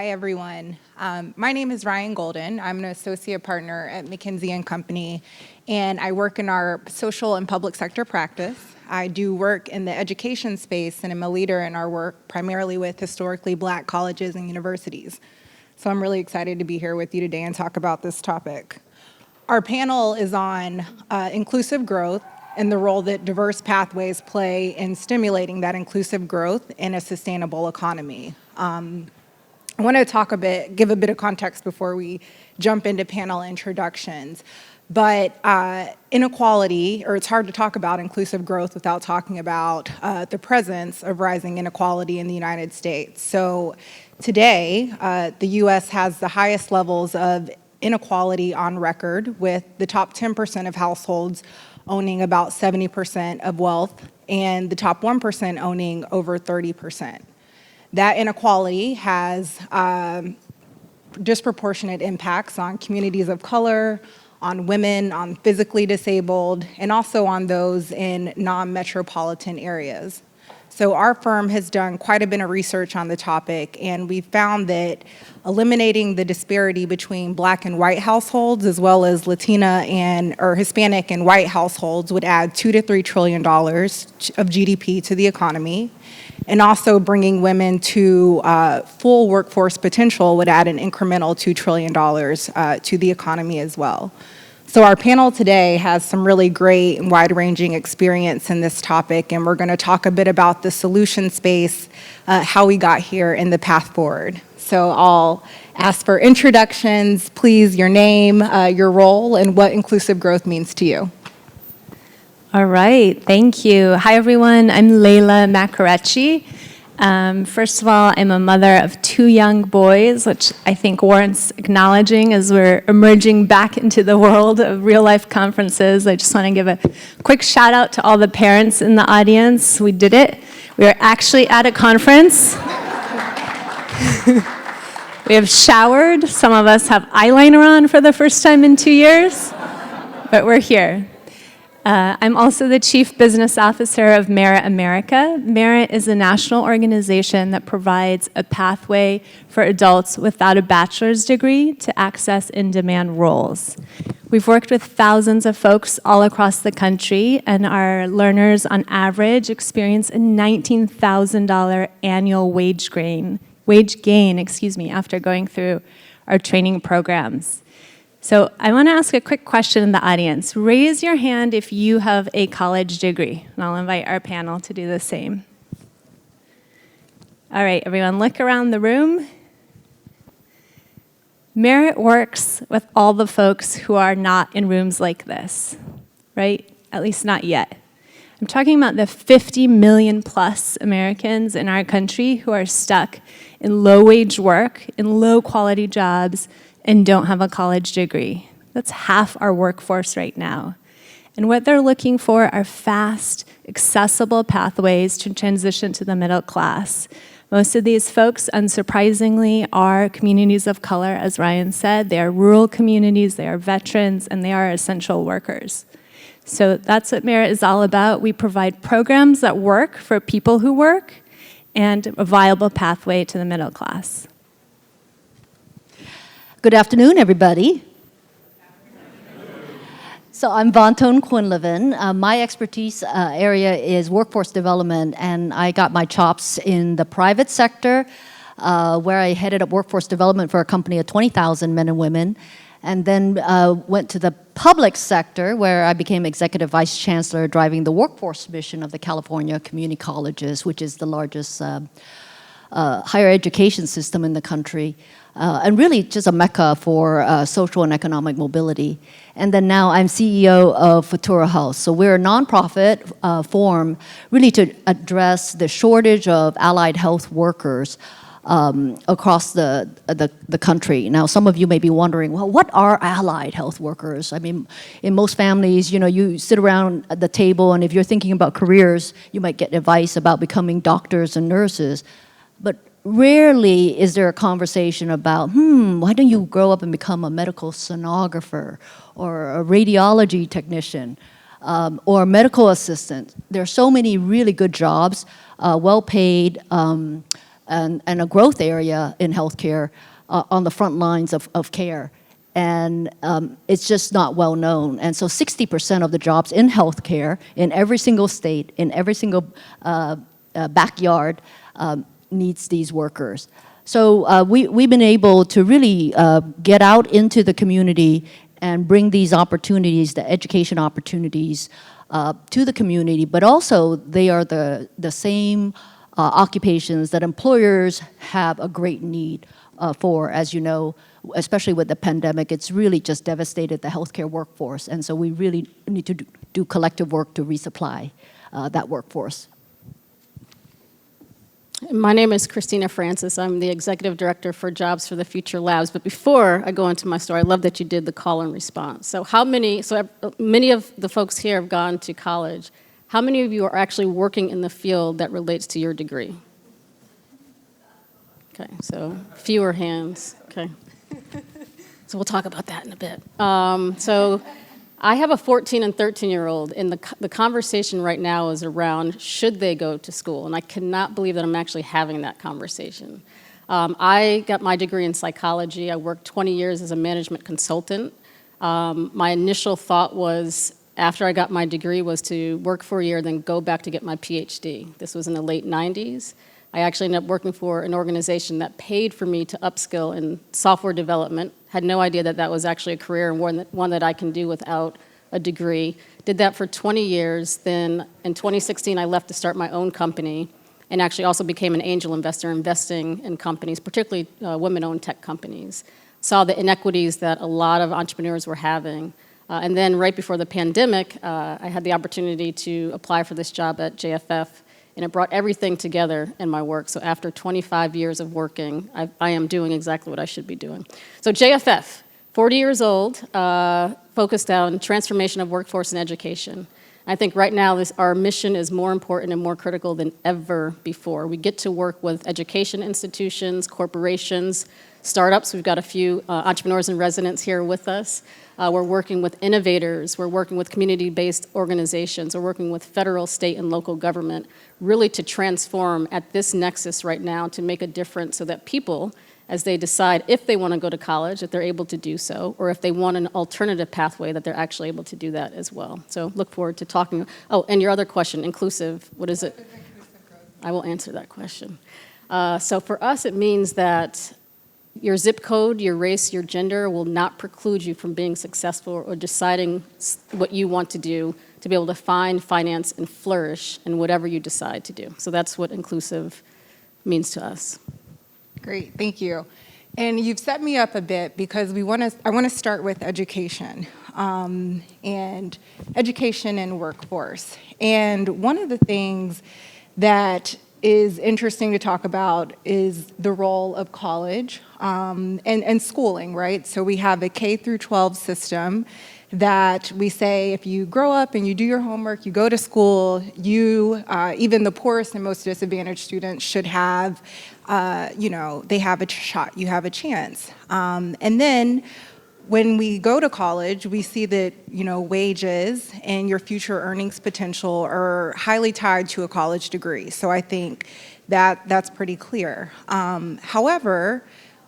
Hi, everyone. My name is Ryan Golden. I'm an associate partner at McKinsey & Company, and I work in our social and public sector practice. I do work in the education space, and I'm a leader in our work primarily with historically Black colleges and universities. So I'm really excited to be here with you today and talk about this topic. Our panel is on inclusive growth and the role that diverse pathways play in stimulating that inclusive growth in a sustainable economy. I want to give a bit of context before we jump into panel introductions. But inequality, or it's hard to talk about inclusive growth without talking about the presence of rising inequality in the United States. So today, the US has the highest levels of inequality on record, with the top 10% of households owning about 70% of wealth and the top 1% owning over 30%. That inequality has disproportionate impacts on communities of color, on women, on physically disabled, and also on those in non-metropolitan areas. So our firm has done quite a bit of research on the topic, and we found that eliminating the disparity between Black and white households, as well as Latina or Hispanic and white households, would add $2 to $3 trillion of GDP to the economy. And also bringing women to full workforce potential would add an incremental $2 trillion to the economy as well. So our panel today has some really great and wide-ranging experience in this topic, and we're going to talk a bit about the solution space, how we got here, and the path forward. So I'll ask for introductions. Please, your name, your role, and what inclusive growth means to you. All right, thank you. Hi, everyone. I'm Leila Makarechi. First of all, I'm a mother of 2 young boys, which I think warrants acknowledging as we're emerging back into the world of real-life conferences. I just want to give a quick shout-out to all the parents in the audience. We did it. We are actually at a conference. We have showered. Some of us have eyeliner on for the first time in 2 years, but we're here. I'm also the Chief Business Officer of Merit America. Merit is a national organization that provides a pathway for adults without a bachelor's degree to access in-demand roles. We've worked with thousands of folks all across the country, and our learners on average experience a $19,000 annual wage gain, after going through our training programs. So I want to ask a quick question in the audience. Raise your hand if you have a college degree, and I'll invite our panel to do the same. All right, everyone, look around the room. Merit works with all the folks who are not in rooms like this, right? At least not yet. I'm talking about the 50 million plus Americans in our country who are stuck in low-wage work, in low-quality jobs, and don't have a college degree. That's half our workforce right now. And what they're looking for are fast, accessible pathways to transition to the middle class. Most of these folks, unsurprisingly, are communities of color, as Ryan said. They are rural communities, they are veterans, and they are essential workers. So that's what Merit is all about. We provide programs that work for people who work and a viable pathway to the middle class. Good afternoon, everybody. So I'm Ton-Quinlivan. My expertise area is workforce development, and I got my chops in the private sector, where I headed up workforce development for a company of 20,000 men and women, and then went to the public sector, where I became executive vice chancellor, driving the workforce mission of the California community colleges, which is the largest higher education system in the country. And really just a mecca for social and economic mobility. And then now I'm CEO of Futuro Health. So we're a nonprofit form really to address the shortage of allied health workers across the country. Now, some of you may be wondering, well, what are allied health workers? I mean, in most families, you sit around at the table, and if you're thinking about careers, you might get advice about becoming doctors and nurses. But rarely is there a conversation about, why don't you grow up and become a medical sonographer or a radiology technician or a medical assistant? There are so many really good jobs, well paid, and a growth area in healthcare on the front lines of care. And it's just not well known. And so 60% of the jobs in healthcare, in every single state, in every single backyard, needs these workers. So we've been able to really get out into the community and bring these opportunities, the education opportunities, to the community, but also they are the same occupations that employers have a great need for. As you know, especially with the pandemic, it's really just devastated the healthcare workforce, and so we really need to do collective work to resupply that workforce. My name is Kristina Francis. I'm the Executive Director for Jobs for the Future Labs. But before I go into my story, I love that you did the call and response. So many of the folks here have gone to college. How many of you are actually working in the field that relates to your degree? Okay, so fewer hands, okay. So we'll talk about that in a bit. So I have a 14 and 13-year-old, and the conversation right now is around should they go to school, and I cannot believe that I'm actually having that conversation. I got my degree in psychology. I worked 20 years as a management consultant. My initial thought was, after I got my degree, was to work for a year, then go back to get my PhD. This was in the late 90s. I actually ended up working for an organization that paid for me to upskill in software development. Had no idea that that was actually a career and one that I can do without a degree. Did that for 20 years. Then in 2016, I left to start my own company and actually also became an angel investor, investing in companies, particularly women-owned tech companies. Saw the inequities that a lot of entrepreneurs were having. And then right before the pandemic, I had the opportunity to apply for this job at JFF, and it brought everything together in my work. So after 25 years of working, I am doing exactly what I should be doing. So JFF, 40 years old, focused on transformation of workforce and education. I think right now our mission is more important and more critical than ever before. We get to work with education institutions, corporations, startups. We've got a few entrepreneurs in residence here with us. We're working with innovators. We're working with community-based organizations. We're working with federal, state, and local government, really to transform at this nexus right now to make a difference so that people, as they decide if they want to go to college, that they're able to do so, or if they want an alternative pathway, that they're actually able to do that as well. So look forward to talking. Oh, and your other question, inclusive, what is it? I will answer that question. So for us, it means that your zip code, your race, your gender will not preclude you from being successful or deciding what you want to do to be able to find, finance, and flourish in whatever you decide to do. So that's what inclusive means to us. Great, thank you. And you've set me up a bit because I want to start with education and education and workforce. And one of the things that is interesting to talk about is the role of college and schooling, right? So we have a K through 12 system that we say if you grow up and you do your homework, you go to school, even the poorest and most disadvantaged students should have, they have a shot, you have a chance. And then when we go to college, we see that, wages and your future earnings potential are highly tied to a college degree. So I think that's pretty clear. However,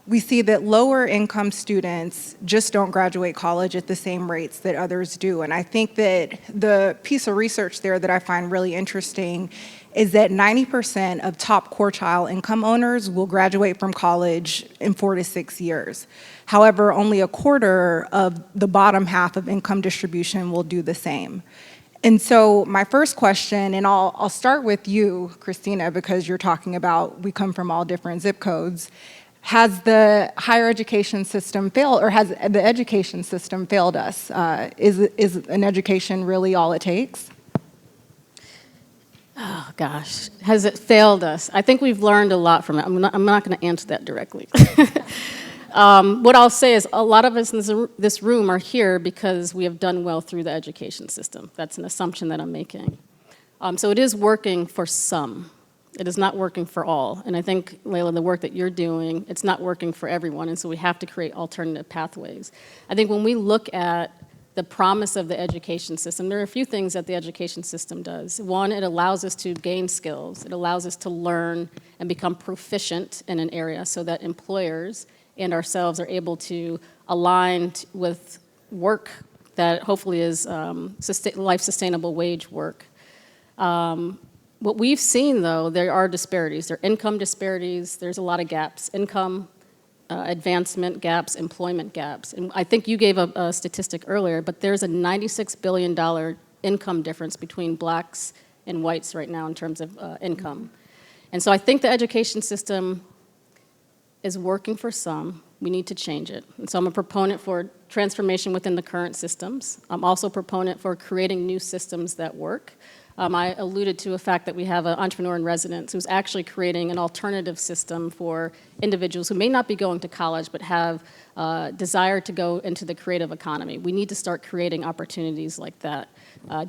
we see that lower income students just don't graduate college at the same rates that others do. And I think that the piece of research there that I find really interesting is that 90% of top quartile income owners will graduate from college in 4 to 6 years. However, only a quarter of the bottom half of income distribution will do the same. And so my first question, and I'll start with you, Kristina, because you're talking about we come from all different zip codes. Has the higher education system failed, or has the education system failed us? Is an education really all it takes? Oh, gosh. Has it failed us? I think we've learned a lot from it. I'm not going to answer that directly. What I'll say is a lot of us in this room are here because we have done well through the education system. That's an assumption that I'm making. So it is working for some. It is not working for all. And I think, Leila, the work that you're doing, it's not working for everyone, and so we have to create alternative pathways. I think when we look at the promise of the education system. There are a few things that the education system does. One, it allows us to gain skills. It allows us to learn and become proficient in an area so that employers and ourselves are able to align with work that hopefully is life-sustainable wage work. What we've seen, though, there are disparities. There are income disparities. There's a lot of gaps. Income, advancement gaps, employment gaps. And I think you gave a statistic earlier, but there's a $96 billion income difference between blacks and whites right now in terms of income. And so I think the education system is working for some. We need to change it. And so I'm a proponent for transformation within the current systems. I'm also a proponent for creating new systems that work. I alluded to a fact that we have an entrepreneur in residence who's actually creating an alternative system for individuals who may not be going to college but have desire to go into the creative economy. We need to start creating opportunities like that.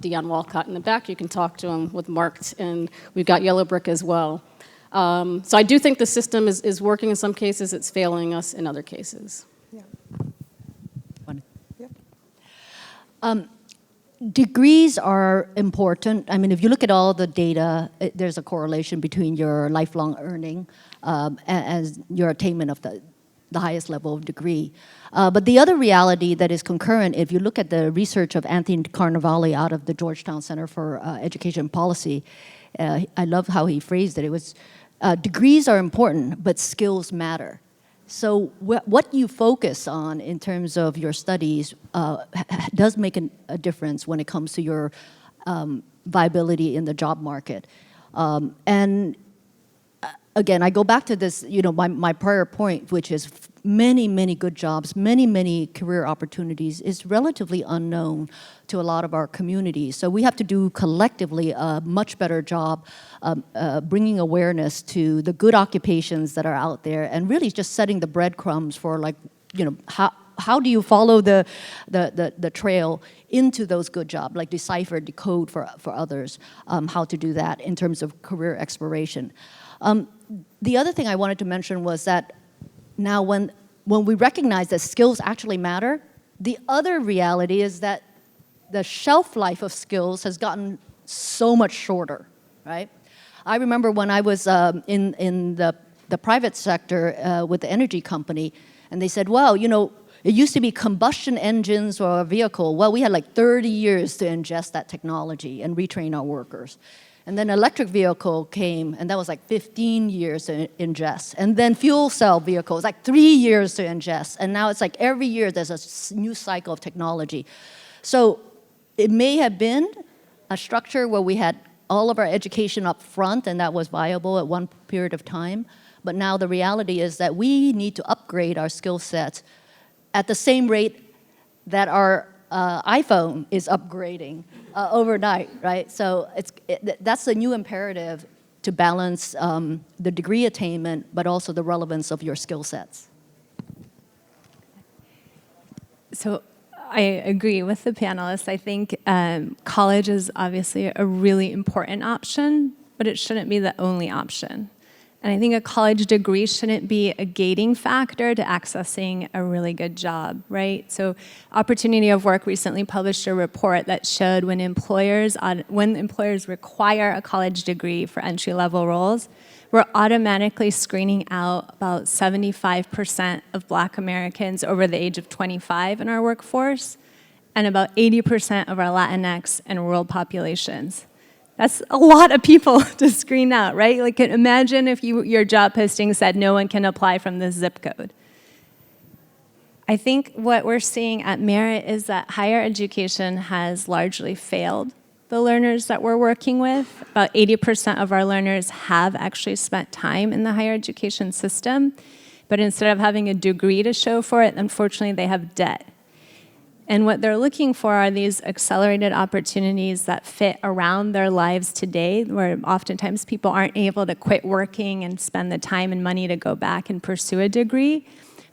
Dion Walcott in the back, you can talk to him with Marked, and we've got Yellow Brick as well. So I do think the system is working in some cases. It's failing us in other cases. Yeah. Degrees are important. I mean, if you look at all the data, there's a correlation between your lifelong earning and your attainment of the highest level of degree. But the other reality that is concurrent, if you look at the research of Anthony Carnevale out of the Georgetown Center for Education Policy, I love how he phrased it. It was, degrees are important, but skills matter. So what you focus on in terms of your studies does make a difference when it comes to your viability in the job market. And again, I go back to this, my prior point, which is many good jobs, many career opportunities is relatively unknown to a lot of our communities. So we have to do collectively a much better job bringing awareness to the good occupations that are out there and really just setting the breadcrumbs for how do you follow the trail into those good jobs, like decipher, decode for others, how to do that in terms of career exploration. The other thing I wanted to mention was that now when we recognize that skills actually matter, the other reality is that the shelf life of skills has gotten so much shorter, right? I remember when I was in the private sector with the energy company, and they said, well, it used to be combustion engines for a vehicle. Well, we had like 30 years to ingest that technology and retrain our workers. And then electric vehicle came, and that was like 15 years to ingest. And then fuel cell vehicles, like 3 years to ingest. And now it's like every year there's a new cycle of technology. So it may have been a structure where we had all of our education up front, and that was viable at one period of time. But now the reality is that we need to upgrade our skill sets at the same rate that our iPhone is upgrading overnight, right? So that's the new imperative to balance the degree attainment, but also the relevance of your skill sets. So I agree with the panelists. I think college is obviously a really important option, but it shouldn't be the only option. And I think a college degree shouldn't be a gating factor to accessing a really good job, right? So Opportunity of Work recently published a report that showed when employers require a college degree for entry-level roles, we're automatically screening out about 75% of Black Americans over the age of 25 in our workforce, and about 80% of our Latinx and rural populations. That's a lot of people to screen out, right? Like, imagine if your job posting said no one can apply from this zip code. I think what we're seeing at Merit is that higher education has largely failed the learners that we're working with. About 80% of our learners have actually spent time in the higher education system, but instead of having a degree to show for it, unfortunately, they have debt. And what they're looking for are these accelerated opportunities that fit around their lives today, where oftentimes people aren't able to quit working and spend the time and money to go back and pursue a degree.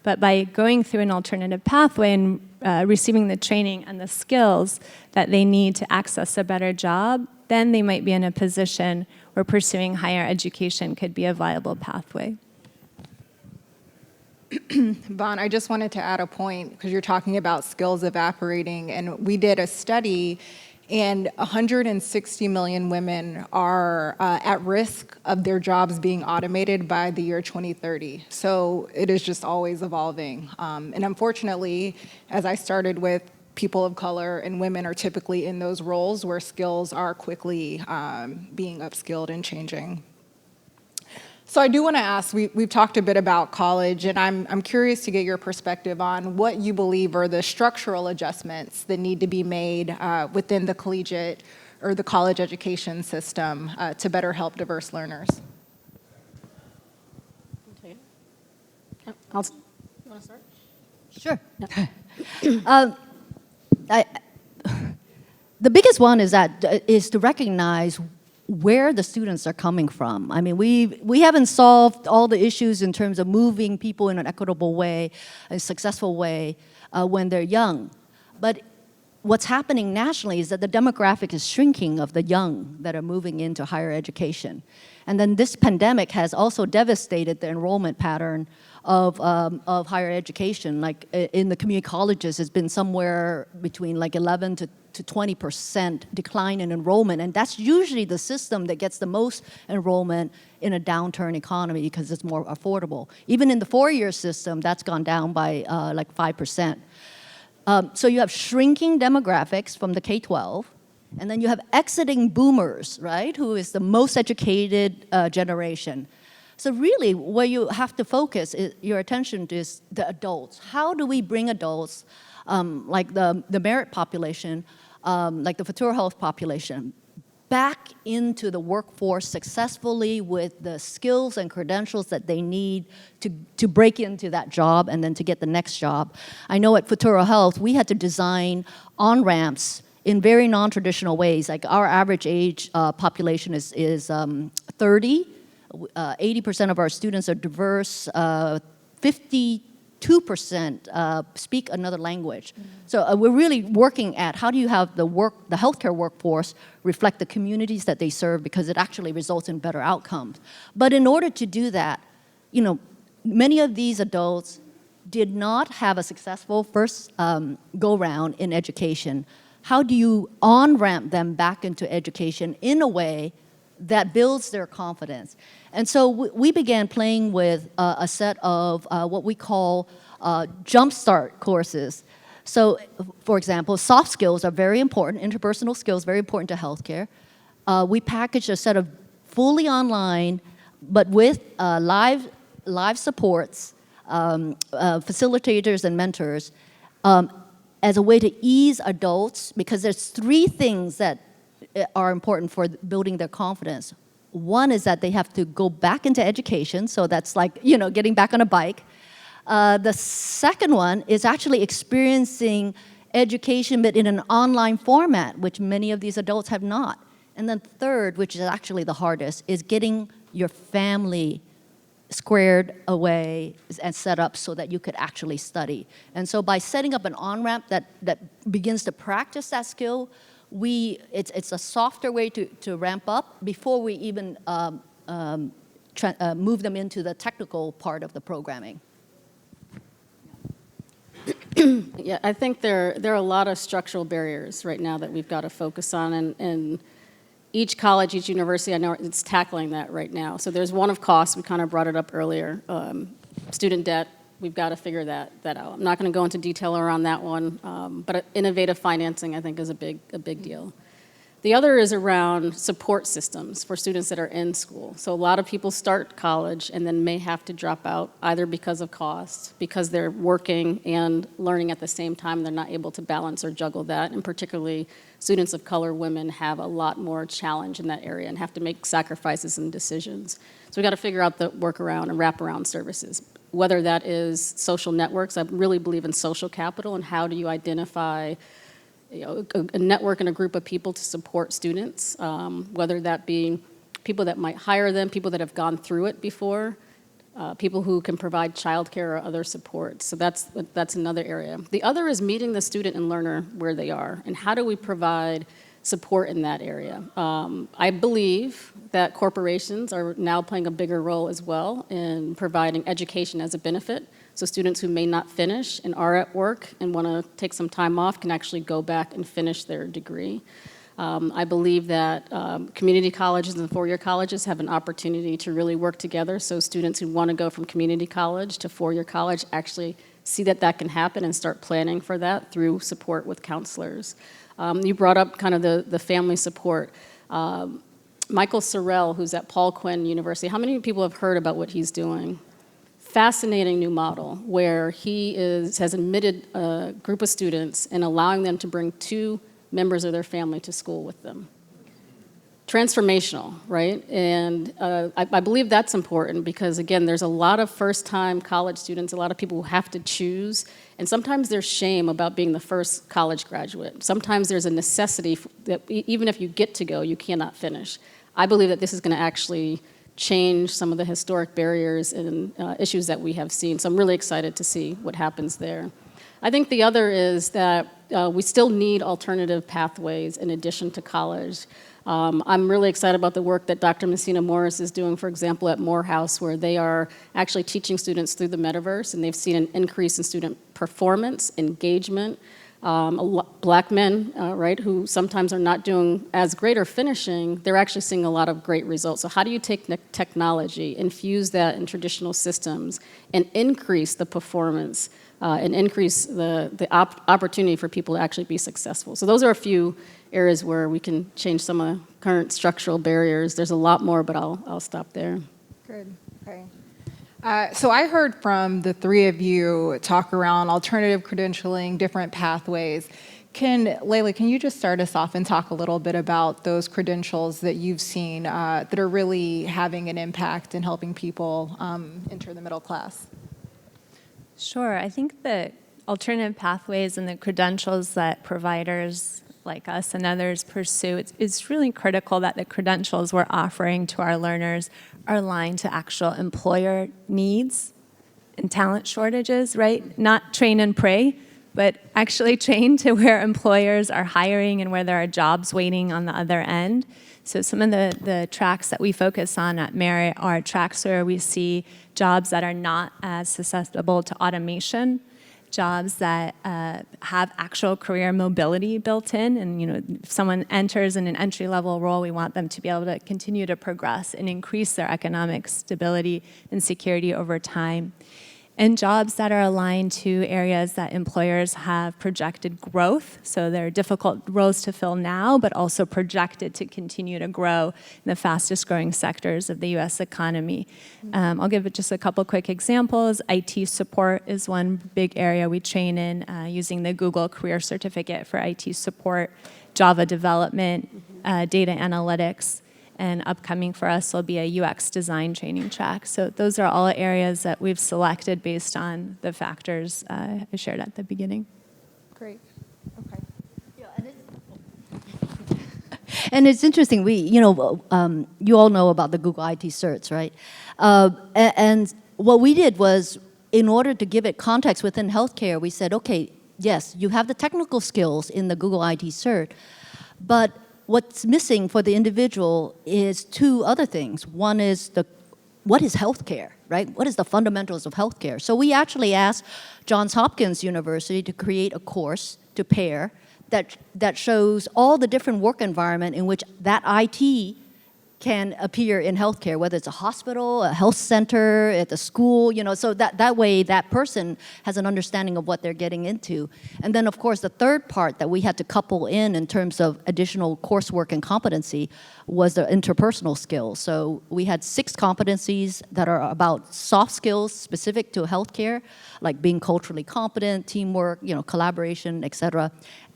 But by going through an alternative pathway and receiving the training and the skills that they need to access a better job, then they might be in a position where pursuing higher education could be a viable pathway. Vaughn, I just wanted to add a point because you're talking about skills evaporating, and we did a study, and 160 million women are at risk of their jobs being automated by the year 2030. So it is just always evolving. And unfortunately, as I started with, people of color and women are typically in those roles where skills are quickly being upskilled and changing. So I do want to ask, we've talked a bit about college, and I'm curious to get your perspective on what you believe are the structural adjustments that need to be made within the collegiate or the college education system to better help diverse learners. You want to start? Sure. The biggest one is to recognize where the students are coming from. I mean, we haven't solved all the issues in terms of moving people in an equitable way, a successful way, when they're young. But what's happening nationally is that the demographic is shrinking of the young that are moving into higher education. And then this pandemic has also devastated the enrollment pattern of higher education. Like in the community colleges, it's been somewhere between like 11 to 20% decline in enrollment. And that's usually the system that gets the most enrollment in a downturn economy because it's more affordable. Even in the four-year system, that's gone down by like 5%. So you have shrinking demographics from the K-12, and then you have exiting boomers, right, who is the most educated generation. So really, where you have to focus your attention is the adults. How do we bring adults, like the merit population, like the Futuro health population, back into the workforce successfully with the skills and credentials that they need to break into that job and then to get the next job? I know at Futuro Health, we had to design on-ramps in very non-traditional ways. Like our average age population is 30. 80% of our students are diverse. 52% speak another language. So we're really working at how do you have the healthcare workforce reflect the communities that they serve, because it actually results in better outcomes. But in order to do that, you know, many of these adults did not have a successful first go-round in education. How do you on-ramp them back into education in a way that builds their confidence? And so we began playing with a set of what we call jumpstart courses. So, for example, soft skills are very important, interpersonal skills, very important to healthcare. We packaged a set of fully online, but with live supports, facilitators and mentors, as a way to ease adults, because there's three things that are important for building their confidence. One is that they have to go back into education, so that's like, you know, getting back on a bike. The second one is actually experiencing education, but in an online format, which many of these adults have not. And then third, which is actually the hardest, is getting your family squared away and set up so that you could actually study. And so by setting up an on-ramp that begins to practice that skill, it's a softer way to ramp up before we even move them into the technical part of the programming. Yeah, I think there are a lot of structural barriers right now that we've got to focus on, and each college, each university, I know it's tackling that right now. So there's one of cost, we kind of brought it up earlier, student debt, we've got to figure that out. I'm not going to go into detail around that one, but innovative financing, I think, is a big deal. The other is around support systems for students that are in school. So a lot of people start college and then may have to drop out either because of cost, because they're working and learning at the same time, they're not able to balance or juggle that, and particularly students of color, women, have a lot more challenge in that area and have to make sacrifices and decisions. So we got to figure out the workaround and wraparound services, whether that is social networks. I really believe in social capital, and how do you identify a network and a group of people to support students, whether that be people that might hire them, people that have gone through it before, people who can provide childcare or other support. So that's another area. The other is meeting the student and learner where they are, and how do we provide support in that area. I believe that corporations are now playing a bigger role as well in providing education as a benefit So students who may not finish and are at work and want to take some time off can actually go back and finish their degree. I believe that community colleges and four-year colleges have an opportunity to really work together, so students who want to go from community college to four-year college actually see that that can happen and start planning for that through support with counselors. You brought up kind of the family support. Michael Sorrell, who's at Paul Quinn University, how many people have heard about what he's doing? Fascinating new model where he has admitted a group of students and allowing them to bring 2 members of their family to school with them. Transformational, right? And I believe that's important because, again, there's a lot of first-time college students, a lot of people who have to choose, and sometimes there's shame about being the first college graduate. Sometimes there's a necessity that even if you get to go, you cannot finish. I believe that this is going to actually change some of the historic barriers and issues that we have seen, so I'm really excited to see what happens there. I think the other is that we still need alternative pathways in addition to college. I'm really excited about the work that Dr. Messina Morris is doing, for example, at Morehouse, where they are actually teaching students through the metaverse, and they've seen an increase in student performance, engagement. Black men, right, who sometimes are not doing as great or finishing, they're actually seeing a lot of great results. So how do you take technology, infuse that in traditional systems, and increase the performance and increase the opportunity for people to actually be successful? So those are a few areas where we can change some of the current structural barriers. There's a lot more, but I'll stop there. Good. Okay. So I heard from the 3 of you talk around alternative credentialing, different pathways. Leila, can you just start us off and talk a little bit about those credentials that you've seen that are really having an impact in helping people enter the middle class? Sure. I think the alternative pathways and the credentials that providers like us and others pursue, it's really critical that the credentials we're offering to our learners are aligned to actual employer needs and talent shortages, right? Not train and pray, but actually train to where employers are hiring and where there are jobs waiting on the other end. So some of the tracks that we focus on at Merit are tracks where we see jobs that are not as susceptible to automation, jobs that have actual career mobility built in. And if someone enters in an entry-level role, we want them to be able to continue to progress and increase their economic stability and security over time. And jobs that are aligned to areas that employers have projected growth. So they're difficult roles to fill now, but also projected to continue to grow in the fastest growing sectors of the U.S. economy. I'll give just a couple quick examples. IT support is one big area we train in using the Google Career Certificate for IT support, Java development, data analytics. And upcoming for us will be a UX design training track. So those are all areas that we've selected based on the factors I shared at the beginning. Great. Okay. Yeah, and it's interesting. You all know about the Google IT certs, right? And what we did was, in order to give it context within healthcare, we said, okay, yes, you have the technical skills in the Google IT cert, but what's missing for the individual is 2 other things. One is what is healthcare, right? What is the fundamentals of healthcare? So we actually asked Johns Hopkins University to create a course to pair that shows all the different work environment in which that IT can appear in healthcare, whether it's a hospital, a health center, at the school, so that way that person has an understanding of what they're getting into. And then, of course, the third part that we had to couple in terms of additional coursework and competency was the interpersonal skills. So we had 6 competencies that are about soft skills specific to healthcare, like being culturally competent, teamwork, collaboration, et cetera.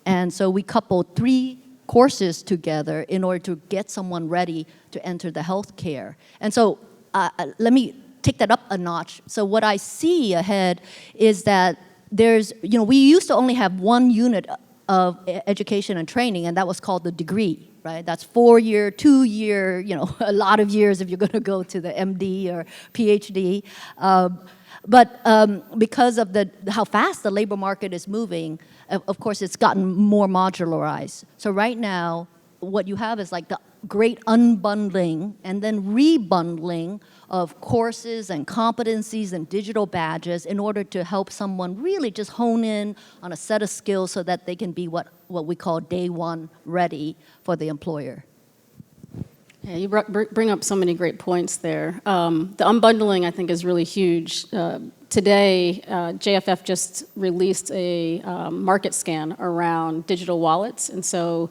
And so we coupled 3 courses together in order to get someone ready to enter the healthcare. And so let me take that up a notch. So what I see ahead is that we used to only have 1 unit of education and training, and that was called the degree, right? That's 4-year, 2-year, a lot of years if you're going to go to the MD or PhD. But because of how fast the labor market is moving, of course, it's gotten more modularized. So right now, what you have is like the great unbundling and then rebundling of courses and competencies and digital badges in order to help someone really just hone in on a set of skills so that they can be what we call day one ready for the employer. Yeah, you bring up so many great points there. The unbundling, I think, is really huge. Today, JFF just released a market scan around digital wallets, and so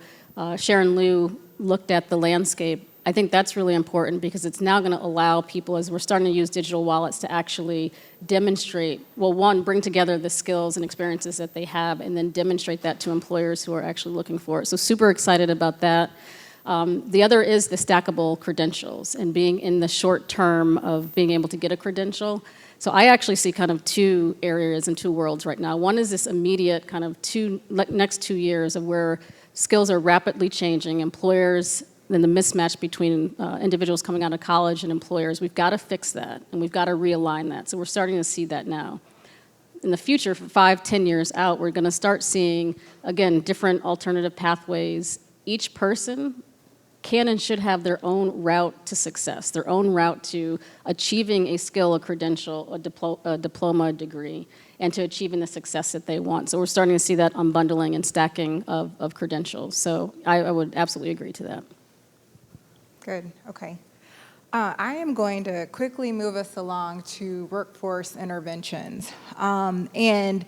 Sharon Liu looked at the landscape. I think that's really important because it's now going to allow people, as we're starting to use digital wallets, to actually demonstrate, well, one, bring together the skills and experiences that they have, and then demonstrate that to employers who are actually looking for it. So super excited about that. The other is the stackable credentials and being in the short term of being able to get a credential. So I actually see kind of two areas and two worlds right now. One is this immediate kind of next 2 years of where skills are rapidly changing, employers, then the mismatch between individuals coming out of college and employers. We've got to fix that, and we've got to realign that. So we're starting to see that now. In the future, for 5-10 years out, we're going to start seeing, again, different alternative pathways. Each person can and should have their own route to success, their own route to achieving a skill, a credential, a diploma, a degree, and to achieving the success that they want. So we're starting to see that unbundling and stacking of credentials. So I would absolutely agree to that. Good, okay. I am going to quickly move us along to workforce interventions. And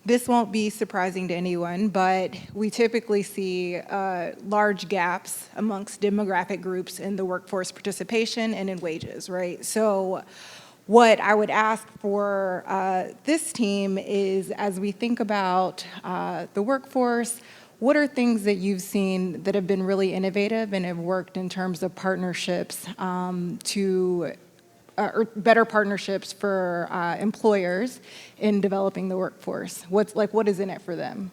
this won't be surprising to anyone, but we typically see large gaps amongst demographic groups in the workforce participation and in wages, right? So what I would ask for this team is, as we think about the workforce, what are things that you've seen that have been really innovative and have worked in terms of partnerships or better partnerships for employers in developing the workforce? What is in it for them?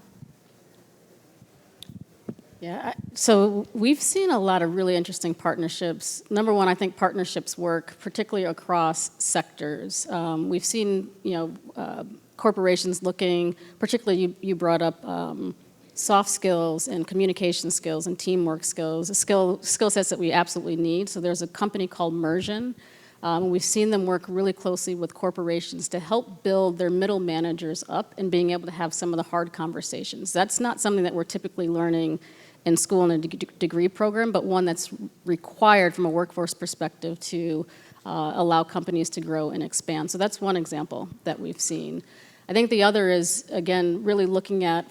Yeah, so we've seen a lot of really interesting partnerships. Number one, I think partnerships work particularly across sectors. We've seen, corporations looking, particularly you brought up soft skills and communication skills and teamwork skills, skill sets that we absolutely need. So there's a company called Mersion. We've seen them work really closely with corporations to help build their middle managers up and being able to have some of the hard conversations. That's not something that we're typically learning in school in a degree program, but one that's required from a workforce perspective to allow companies to grow and expand. So that's one example that we've seen. I think the other is, again, really looking at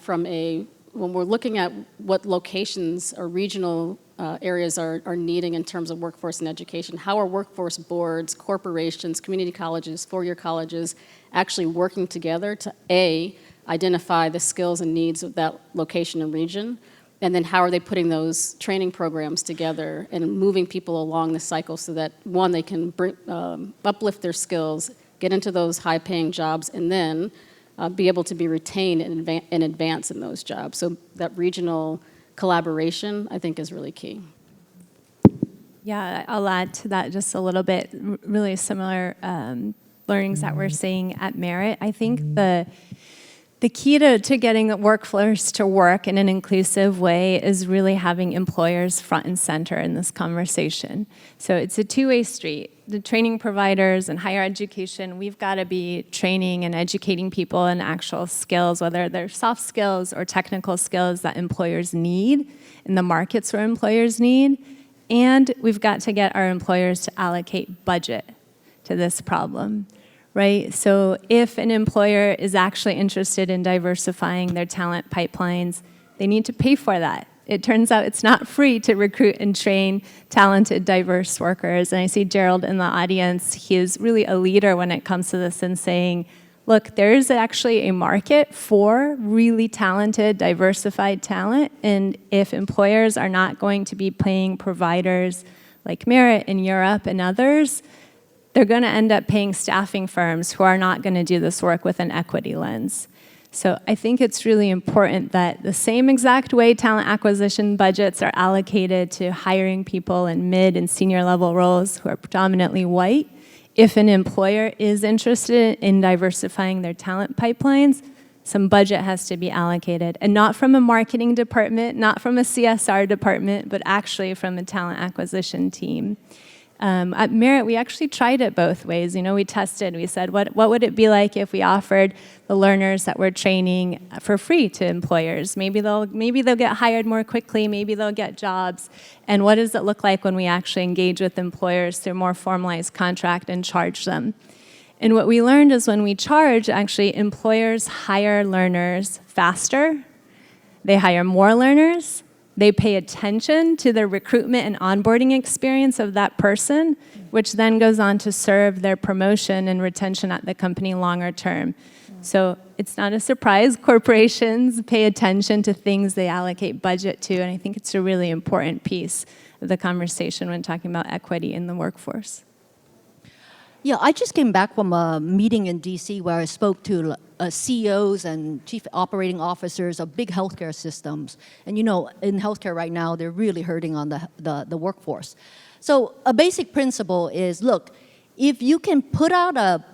when we're looking at what locations or regional areas are needing in terms of workforce and education, how are workforce boards, corporations, community colleges, four-year colleges actually working together to, A, identify the skills and needs of that location and region, and then how are they putting those training programs together and moving people along the cycle so that, one, they can uplift their skills, get into those high-paying jobs, and then be able to be retained and advance in those jobs. So that regional collaboration, I think, is really key. Yeah, I'll add to that just a little bit. Really similar learnings that we're seeing at Merit. I think the key to getting the workforce to work in an inclusive way is really having employers front and center in this conversation. So it's a two-way street. The training providers and higher education, we've got to be training and educating people in actual skills, whether they're soft skills or technical skills that employers need in the markets where employers need. And we've got to get our employers to allocate budget to this problem, right? So if an employer is actually interested in diversifying their talent pipelines, they need to pay for that. It turns out it's not free to recruit and train talented, diverse workers. And I see Gerald in the audience. He is really a leader when it comes to this and saying, look, there is actually a market for really talented, diversified talent. And if employers are not going to be paying providers like Merit in Europe and others, they're going to end up paying staffing firms who are not going to do this work with an equity lens. So I think it's really important that the same exact way talent acquisition budgets are allocated to hiring people in mid and senior level roles who are predominantly white, if an employer is interested in diversifying their talent pipelines, some budget has to be allocated, and not from a marketing department, not from a CSR department, but actually from a talent acquisition team. At Merit, we actually tried it both ways. We tested. We said, what would it be like if we offered the learners that we're training for free to employers? Maybe they'll get hired more quickly. Maybe they'll get jobs. And what does it look like when we actually engage with employers through a more formalized contract and charge them? And what we learned is when we charge, actually, employers hire learners faster. They hire more learners. They pay attention to the recruitment and onboarding experience of that person, which then goes on to serve their promotion and retention at the company longer term. So it's not a surprise. Corporations pay attention to things they allocate budget to, and I think it's a really important piece of the conversation when talking about equity in the workforce. Yeah, I just came back from a meeting in DC where I spoke to CEOs and chief operating officers of big healthcare systems. And in healthcare right now, they're really hurting on the workforce. So a basic principle is, look, if you can put out a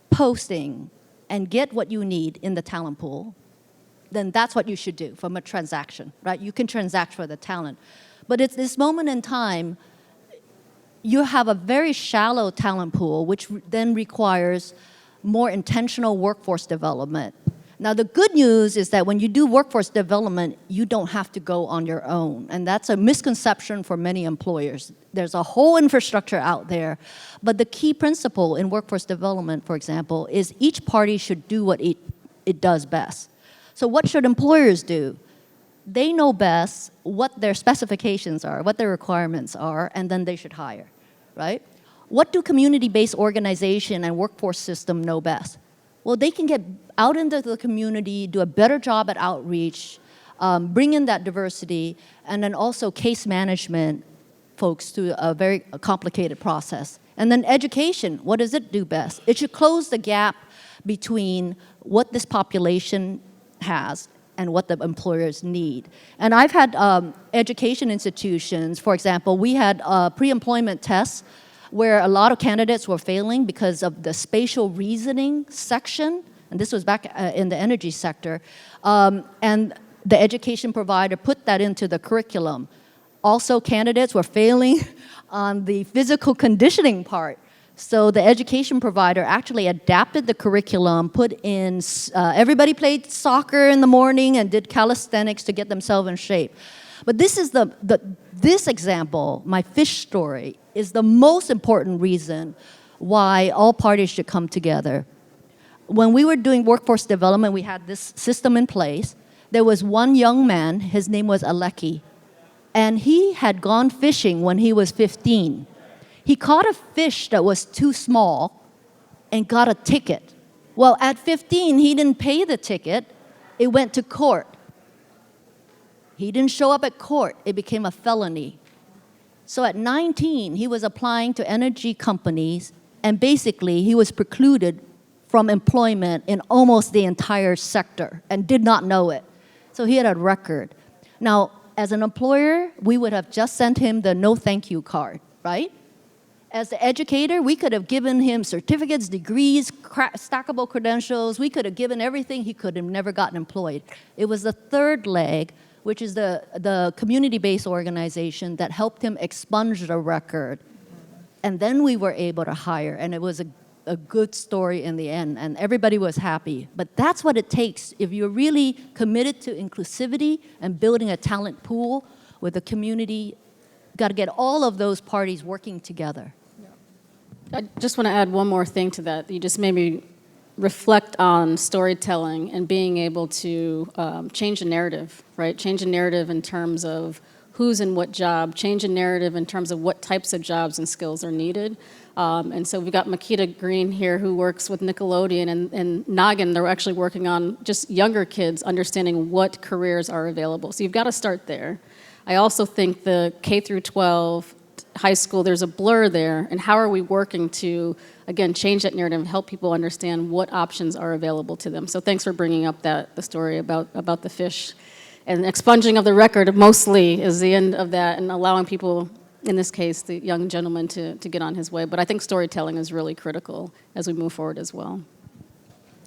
posting and get what you need in the talent pool, then that's what you should do from a transaction, right? You can transact for the talent. But at this moment in time, you have a very shallow talent pool, which then requires more intentional workforce development. Now, the good news is that when you do workforce development, you don't have to go on your own. And that's a misconception for many employers. There's a whole infrastructure out there. But the key principle in workforce development, for example, is each party should do what it does best. So what should employers do? They know best what their specifications are, what their requirements are, and then they should hire, right? What do community-based organization and workforce system know best? Well, they can get out into the community, do a better job at outreach, bring in that diversity, and then also case management folks through a very complicated process. And then education, what does it do best? It should close the gap between what this population has and what the employers need. And I've had education institutions, for example, we had pre-employment tests where a lot of candidates were failing because of the spatial reasoning section, and this was back in the energy sector, and the education provider put that into the curriculum. Also, candidates were failing on the physical conditioning part. So the education provider actually adapted the curriculum, put in, everybody played soccer in the morning and did calisthenics to get themselves in shape. But this is this example, my fish story, is the most important reason why all parties should come together. When we were doing workforce development, we had this system in place. There was one young man, his name was Aleki, and he had gone fishing when he was 15. He caught a fish that was too small and got a ticket. Well, at 15, he didn't pay the ticket. It went to court. He didn't show up at court. It became a felony. So at 19, he was applying to energy companies, and basically he was precluded from employment in almost the entire sector and did not know it. So he had a record. Now, as an employer, we would have just sent him the no thank you card, right? As the educator, we could have given him certificates, degrees, stackable credentials. We could have given everything. He could have never gotten employed. It was the third leg, which is the community-based organization that helped him expunge the record. And then we were able to hire, and it was a good story in the end, and everybody was happy. But that's what it takes. If you're really committed to inclusivity and building a talent pool with the community, got to get all of those parties working together. I just want to add one more thing to that. You just made me reflect on storytelling and being able to change the narrative, right? Change the narrative in terms of who's in what job, change the narrative in terms of what types of jobs and skills are needed. And so we've got Makita Green here who works with Nickelodeon and Noggin. They're actually working on just younger kids understanding what careers are available. So you've got to start there. I also think the K through 12, high school, there's a blur there, and how are we working to, again, change that narrative and help people understand what options are available to them. So thanks for bringing up the story about the fish. And expunging of the record mostly is the end of that, and allowing people, in this case, the young gentleman to get on his way. But I think storytelling is really critical as we move forward as well.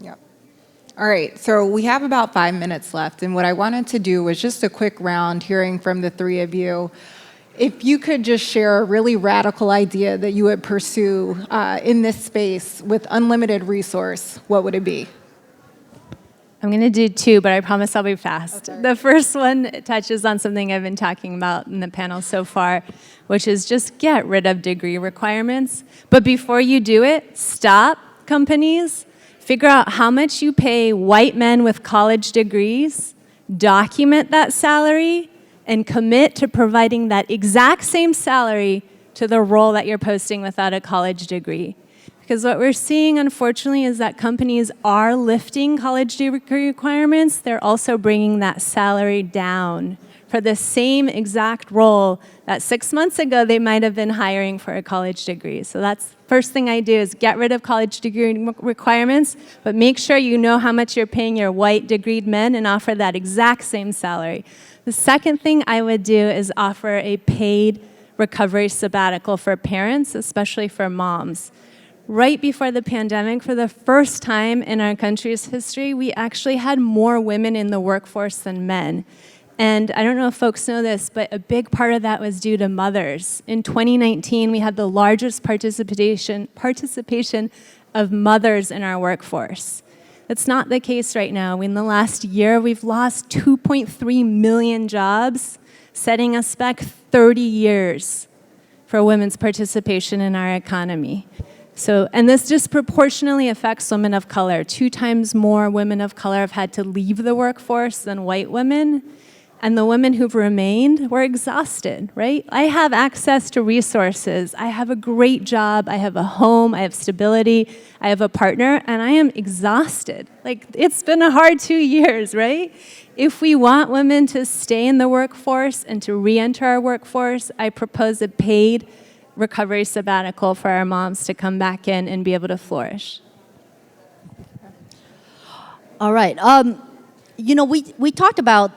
Yep. All right, so we have about 5 minutes left, and what I wanted to do was just a quick round hearing from the three of you. If you could just share a really radical idea that you would pursue in this space with unlimited resource, what would it be? I'm going to do two, but I promise I'll be fast. Okay. The first one touches on something I've been talking about in the panel so far, which is just get rid of degree requirements. But before you do it, stop, companies. Figure out how much you pay white men with college degrees, document that salary, and commit to providing that exact same salary to the role that you're posting without a college degree. Because what we're seeing, unfortunately, is that companies are lifting college degree requirements. They're also bringing that salary down for the same exact role that 6 months ago they might have been hiring for a college degree. So that's the first thing I do is get rid of college degree requirements, but make sure you know how much you're paying your white degreed men and offer that exact same salary. The second thing I would do is offer a paid recovery sabbatical for parents, especially for moms. Right before the pandemic, for the first time in our country's history, we actually had more women in the workforce than men. And I don't know if folks know this, but a big part of that was due to mothers. In 2019, we had the largest participation of mothers in our workforce. That's not the case right now. In the last year, we've lost 2.3 million jobs, setting us back 30 years for women's participation in our economy. So, and this disproportionately affects women of color. 2 times more women of color have had to leave the workforce than white women. And the women who've remained were exhausted, right? I have access to resources. I have a great job. I have a home. I have stability. I have a partner. And I am exhausted. Like, it's been a hard 2 years, right? If we want women to stay in the workforce and to re-enter our workforce, I propose a paid recovery sabbatical for our moms to come back in and be able to flourish. All right. We talked about,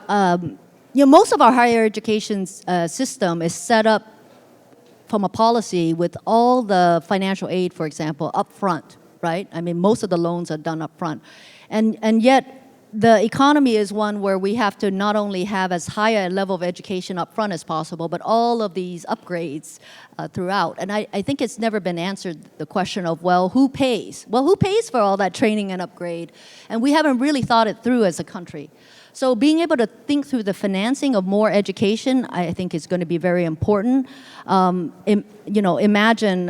most of our higher education system is set up from a policy with all the financial aid, for example, up front, right? I mean, most of the loans are done up front. And yet, the economy is one where we have to not only have as high a level of education up front as possible, but all of these upgrades throughout. And I think it's never been answered, the question of, well, who pays? Well, who pays for all that training and upgrade? And we haven't really thought it through as a country. So being able to think through the financing of more education, I think is going to be very important. Imagine,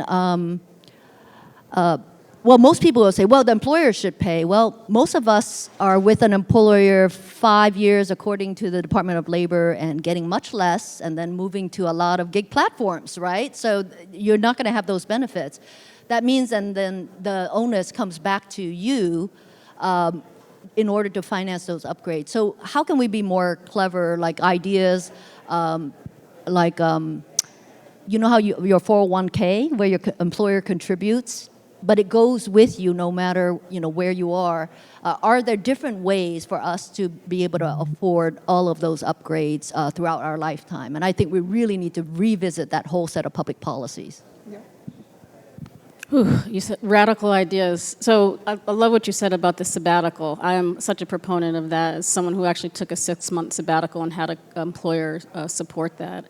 well, most people will say, well, the employer should pay. Well, most of us are with an employer 5 years, according to the Department of Labor, and getting much less, and then moving to a lot of gig platforms, right? So you're not going to have those benefits. That means then the onus comes back to you in order to finance those upgrades. So how can we be more clever, like ideas, you know how your 401k, where your employer contributes, but it goes with you no matter where you are. Are there different ways for us to be able to afford all of those upgrades throughout our lifetime? And I think we really need to revisit that whole set of public policies. Yeah. You said radical ideas. So I love what you said about the sabbatical. I am such a proponent of that as someone who actually took a 6-month sabbatical and had an employer support that.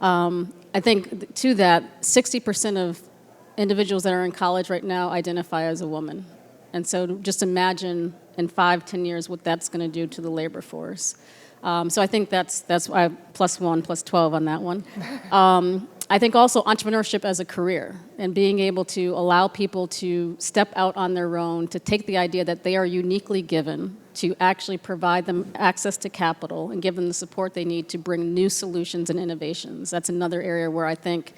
I think to that, 60% of individuals that are in college right now identify as a woman. And so just imagine in 5-10 years what that's going to do to the labor force. So I think that's why +1, +12 on that one. I think also entrepreneurship as a career and being able to allow people to step out on their own, to take the idea that they are uniquely given, to actually provide them access to capital and give them the support they need to bring new solutions and innovations. That's another area where I think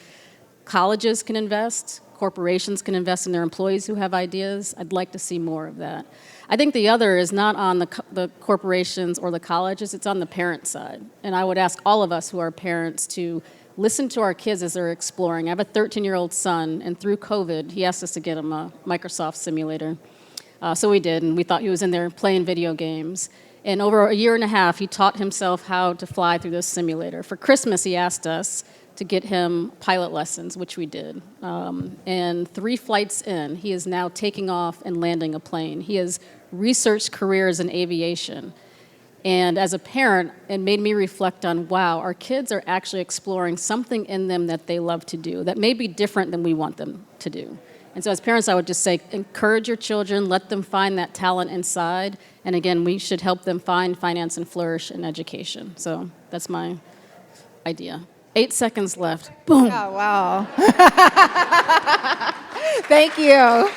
colleges can invest, corporations can invest in their employees who have ideas. I'd like to see more of that. I think the other is not on the corporations or the colleges, it's on the parent side. And I would ask all of us who are parents to listen to our kids as they're exploring. I have a 13-year-old son, and through COVID, he asked us to get him a Microsoft simulator. So we did, and we thought he was in there playing video games. And over a year and a half, he taught himself how to fly through this simulator. For Christmas, he asked us, to get him pilot lessons, which we did. And 3 flights in, he is now taking off and landing a plane. He has researched careers in aviation. And as a parent, it made me reflect on, wow, our kids are actually exploring something in them that they love to do that may be different than we want them to do. And so as parents, I would just say, encourage your children, let them find that talent inside. And again, we should help them find, finance, and flourish in education. So that's my idea. 8 seconds left. Boom. Oh, wow. Thank you.